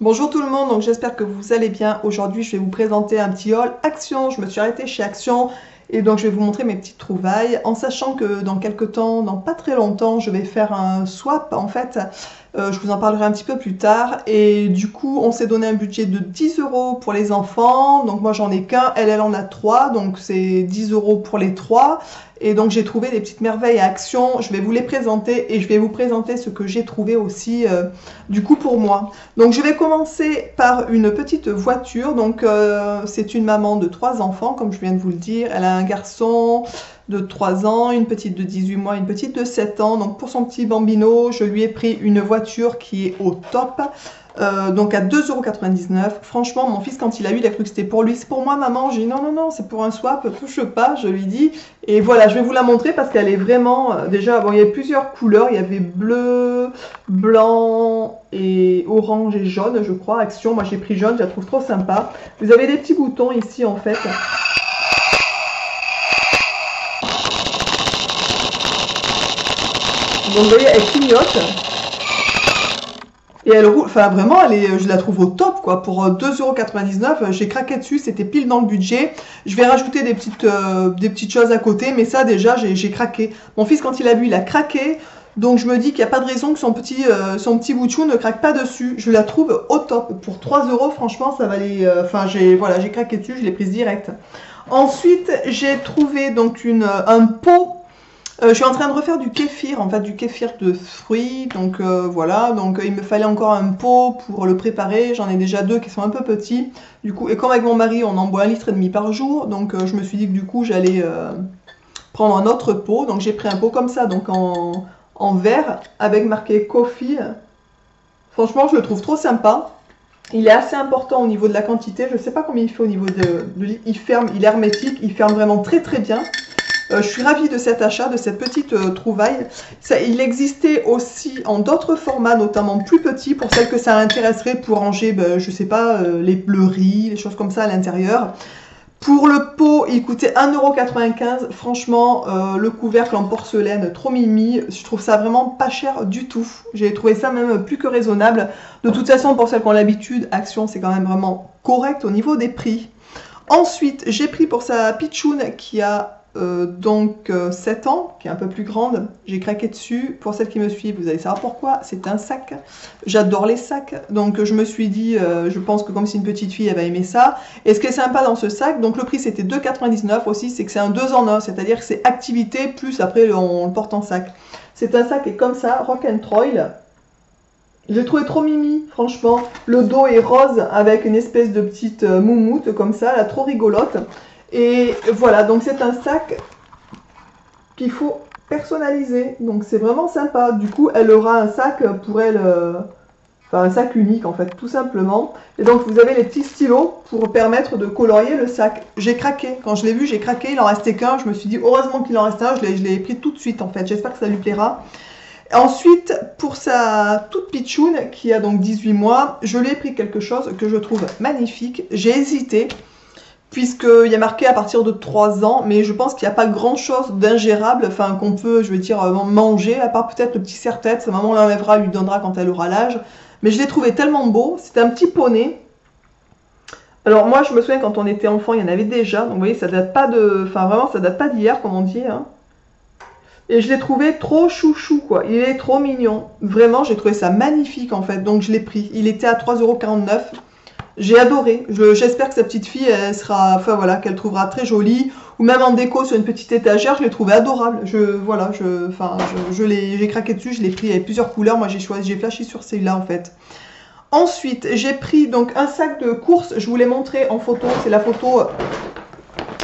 Bonjour tout le monde, donc j'espère que vous allez bien. Aujourd'hui, je vais vous présenter un petit haul Action. Je me suis arrêtée chez Action et donc je vais vous montrer mes petites trouvailles en sachant que dans quelques temps, dans pas très longtemps, je vais faire un swap en fait. Je vous en parlerai un petit peu plus tard et du coup, on s'est donné un budget de 10 € pour les enfants. Donc moi, j'en ai qu'un, elle en a 3, donc c'est 10 € pour les 3. Et donc j'ai trouvé des petites merveilles à Action. Je vais vous les présenter et je vais vous présenter ce que j'ai trouvé aussi du coup pour moi. Donc je vais commencer par une petite voiture. Donc c'est une maman de 3 enfants, comme je viens de vous le dire. Elle a un garçon de 3 ans, une petite de 18 mois, une petite de 7 ans. Donc pour son petit bambino, je lui ai pris une voiture qui est au top. Donc à 2,99 €. Franchement, mon fils, quand il a eu, il a cru que c'était pour lui. C'est pour moi, maman. J'ai dit non, non, non, c'est pour un swap, touche pas, je lui dis. Et voilà, je vais vous la montrer parce qu'elle est vraiment... déjà, bon, il y avait plusieurs couleurs. Il y avait bleu, blanc et orange et jaune, je crois. Action, moi j'ai pris jaune, je la trouve trop sympa. Vous avez des petits boutons ici, en fait. Donc vous voyez, elle clignote. Et elle roule, enfin vraiment, je la trouve au top quoi. Pour 2,99 €, j'ai craqué dessus, c'était pile dans le budget. Je vais rajouter des petites choses à côté, mais ça déjà, j'ai craqué. Mon fils, quand il a vu, il a craqué. Donc je me dis qu'il n'y a pas de raison que son petit bout de chou ne craque pas dessus. Je la trouve au top. Pour 3 €, franchement, ça valait... Enfin, voilà, j'ai craqué dessus, je l'ai prise direct. Ensuite, j'ai trouvé donc un pot. Je suis en train de refaire du kéfir, en fait du kéfir de fruits, donc voilà, donc il me fallait encore un pot pour le préparer, j'en ai déjà 2 qui sont un peu petits, du coup, et comme avec mon mari on en boit 1,5 litre par jour, donc je me suis dit que du coup j'allais prendre un autre pot, donc j'ai pris un pot comme ça, donc en verre, avec marqué coffee. Franchement je le trouve trop sympa, il est assez important au niveau de la quantité, je sais pas combien il fait au niveau il ferme, il est hermétique, il ferme vraiment très très bien. Je suis ravie de cet achat, de cette petite trouvaille. Il existait aussi en d'autres formats, notamment plus petits, pour celles que ça intéresserait pour ranger, je sais pas, le riz, les choses comme ça à l'intérieur. Pour le pot, il coûtait 1,95 €. Franchement, le couvercle en porcelaine, trop mimi. Je trouve ça vraiment pas cher du tout. J'ai trouvé ça même plus que raisonnable. De toute façon, pour celles qui ont l'habitude, Action, c'est quand même vraiment correct au niveau des prix. Ensuite, j'ai pris pour sa pitchoune qui a 7 ans, qui est un peu plus grande. J'ai craqué dessus. Pour celles qui me suivent, vous allez savoir pourquoi. C'est un sac. J'adore les sacs. Donc je me suis dit, je pense que comme c'est une petite fille, elle va aimer ça. Et ce qui est sympa dans ce sac, donc le prix c'était 2,99 € aussi, c'est que c'est un 2 en 1. C'est-à-dire que c'est activité, plus après on le porte en sac. C'est un sac qui est comme ça, rock and roll. J'ai trouvé trop mimi, franchement. Le dos est rose avec une espèce de petite moumoute comme ça, là, trop rigolote. Et voilà, donc c'est un sac qu'il faut personnaliser. Donc c'est vraiment sympa. Du coup, elle aura un sac pour elle, enfin un sac unique en fait, tout simplement. Et donc vous avez les petits stylos pour permettre de colorier le sac. J'ai craqué. Quand je l'ai vu, j'ai craqué. Il en restait qu'un. Je me suis dit, heureusement qu'il en reste un. Je l'ai pris tout de suite en fait. J'espère que ça lui plaira. Ensuite, pour sa toute pitchoune, qui a donc 18 mois, je lui ai pris quelque chose que je trouve magnifique. J'ai hésité, puisqu'il y a marqué à partir de 3 ans, mais je pense qu'il n'y a pas grand-chose d'ingérable, enfin qu'on peut, je veux dire, manger, à part peut-être le petit serre-tête. Sa maman l'enlèvera, lui donnera quand elle aura l'âge. Mais je l'ai trouvé tellement beau. C'est un petit poney. Alors moi, je me souviens quand on était enfant, il y en avait déjà. Donc vous voyez, ça date pas de... Enfin vraiment, ça date pas d'hier, comme on dit, hein. Et je l'ai trouvé trop chouchou, quoi. Il est trop mignon. Vraiment, j'ai trouvé ça magnifique, en fait. Donc, je l'ai pris. Il était à 3,49 €. J'ai adoré. J'espère que sa petite fille, elle sera... Enfin, voilà, qu'elle trouvera très jolie. Ou même en déco sur une petite étagère, je l'ai trouvé adorable. Voilà, j'ai craqué dessus, je l'ai pris. Il y avait plusieurs couleurs. Moi, j'ai flashé sur celui-là, en fait. Ensuite, j'ai pris donc un sac de course. Je vous l'ai montré en photo. C'est la photo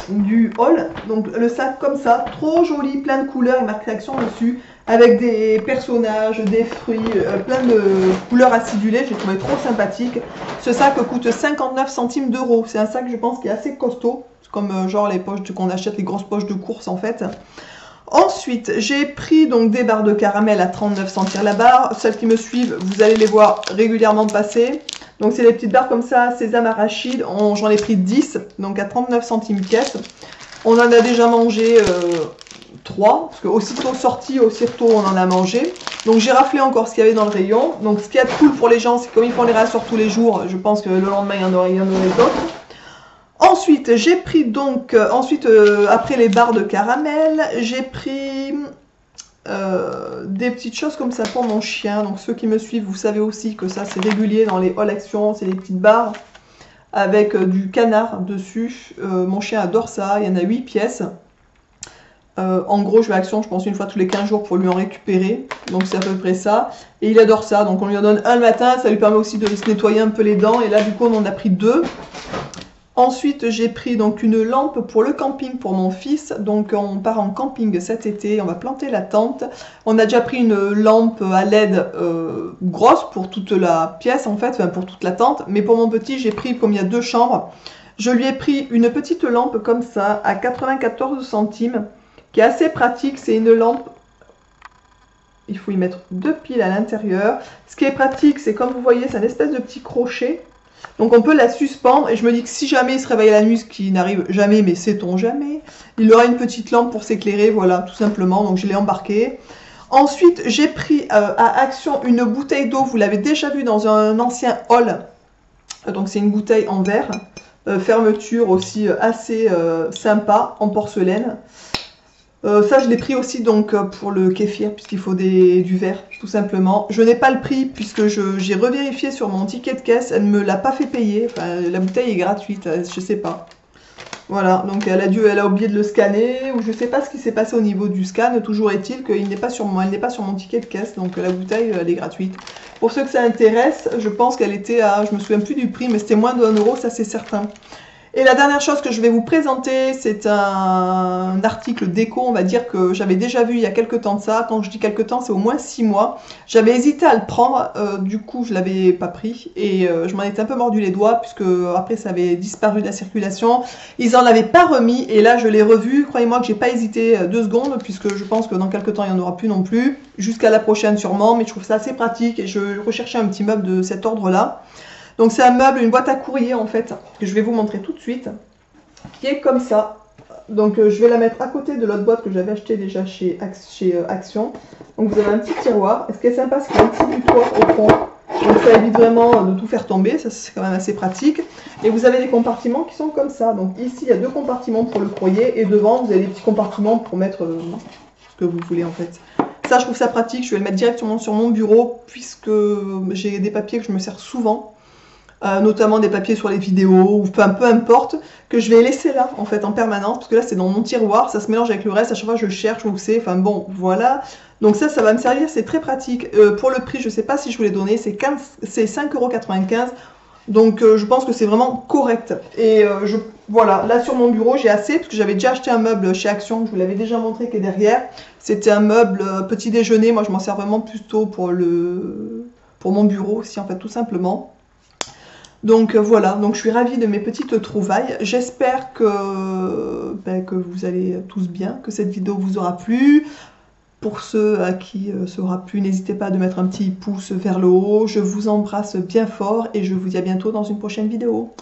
du haul, donc le sac comme ça, trop joli, plein de couleurs, il marque Action dessus, avec des personnages, des fruits, plein de couleurs acidulées, j'ai trouvé trop sympathique. Ce sac coûte 59 centimes d'euros, c'est un sac je pense qui est assez costaud, comme genre les poches qu'on achète, les grosses poches de course en fait. Ensuite, j'ai pris donc des barres de caramel à 39 centimes la barre. Celles qui me suivent, vous allez les voir régulièrement passer. Donc c'est des petites barres comme ça, sésame arachide, j'en ai pris 10, donc à 39 centimes pièce. On en a déjà mangé 3, parce que aussitôt sorti, aussitôt on en a mangé. Donc j'ai raflé encore ce qu'il y avait dans le rayon. Donc ce qui est cool pour les gens, c'est comme ils font les rassorts tous les jours, je pense que le lendemain il y en aurait d'autres. Ensuite, j'ai pris donc, après les barres de caramel, j'ai pris des petites choses comme ça pour mon chien. Donc ceux qui me suivent, vous savez aussi que ça c'est régulier dans les All Action, c'est des petites barres avec du canard dessus. Mon chien adore ça, il y en a 8 pièces. En gros, je vais à Action, je pense, une fois tous les 15 jours pour lui en récupérer. Donc c'est à peu près ça. Et il adore ça, donc on lui en donne un le matin, ça lui permet aussi de se nettoyer un peu les dents. Et là, du coup, on en a pris 2. Ensuite, j'ai pris donc une lampe pour le camping pour mon fils. Donc on part en camping cet été, on va planter la tente. On a déjà pris une lampe à LED grosse pour toute la pièce en fait, enfin pour toute la tente. Mais pour mon petit, j'ai pris, comme il y a 2 chambres, je lui ai pris une petite lampe comme ça à 94 centimes, qui est assez pratique. C'est une lampe, il faut y mettre 2 piles à l'intérieur. Ce qui est pratique, c'est comme vous voyez, c'est un espèce de petit crochet. Donc on peut la suspendre et je me dis que si jamais il se réveille la nuit, ce qui n'arrive jamais, mais sait-on jamais, il aura une petite lampe pour s'éclairer, voilà, tout simplement, donc je l'ai embarqué. Ensuite, j'ai pris à Action une bouteille d'eau, vous l'avez déjà vu dans un ancien haul, donc c'est une bouteille en verre, fermeture aussi assez sympa, en porcelaine. Ça, je l'ai pris aussi donc pour le kéfir, puisqu'il faut du verre, tout simplement. Je n'ai pas le prix, puisque j'ai revérifié sur mon ticket de caisse, elle ne me l'a pas fait payer. Enfin, la bouteille est gratuite, je sais pas. Voilà, donc elle a oublié de le scanner, ou je sais pas ce qui s'est passé au niveau du scan. Toujours est-il qu'elle n'est pas sur mon ticket de caisse, donc la bouteille, elle est gratuite. Pour ceux que ça intéresse, je pense qu'elle était à, je me souviens plus du prix, mais c'était moins de 1 euro, ça c'est certain. Et la dernière chose que je vais vous présenter, c'est un article déco, on va dire, que j'avais déjà vu il y a quelques temps de ça. Quand je dis quelques temps, c'est au moins 6 mois. J'avais hésité à le prendre, du coup je l'avais pas pris et je m'en étais un peu mordu les doigts puisque après ça avait disparu de la circulation. Ils en avaient pas remis et là je l'ai revu. Croyez-moi que j'ai pas hésité 2 secondes puisque je pense que dans quelques temps il n'y en aura plus non plus. Jusqu'à la prochaine sûrement, mais je trouve ça assez pratique et je recherchais un petit meuble de cet ordre-là. Donc c'est un meuble, une boîte à courrier en fait, que je vais vous montrer tout de suite, qui est comme ça. Donc je vais la mettre à côté de l'autre boîte que j'avais acheté déjà chez Action. Donc vous avez un petit tiroir. Et ce qui est sympa, c'est qu'il y a un petit butoir au fond. Donc ça évite vraiment de tout faire tomber, ça c'est quand même assez pratique. Et vous avez des compartiments qui sont comme ça. Donc ici il y a 2 compartiments pour le courrier et devant vous avez des petits compartiments pour mettre ce que vous voulez en fait. Ça je trouve ça pratique, je vais le mettre directement sur mon bureau puisque j'ai des papiers que je me sers souvent. Notamment des papiers sur les vidéos, ou peu importe, que je vais laisser là, en fait, en permanence, parce que là, c'est dans mon tiroir, ça se mélange avec le reste, à chaque fois, je cherche où c'est, enfin bon, voilà. Donc ça va me servir, c'est très pratique. Pour le prix, je sais pas si je vous l'ai donné, c'est 5,95 €, donc je pense que c'est vraiment correct. Et voilà, là, sur mon bureau, j'ai assez, parce que j'avais déjà acheté un meuble chez Action, je vous l'avais déjà montré, qui est derrière. C'était un meuble petit déjeuner, moi, je m'en sers vraiment plutôt pour mon bureau aussi, en fait, tout simplement. Donc voilà, donc je suis ravie de mes petites trouvailles. J'espère que vous allez tous bien, que cette vidéo vous aura plu. Pour ceux à qui ça aura plu, n'hésitez pas à mettre un petit pouce vers le haut. Je vous embrasse bien fort et je vous dis à bientôt dans une prochaine vidéo.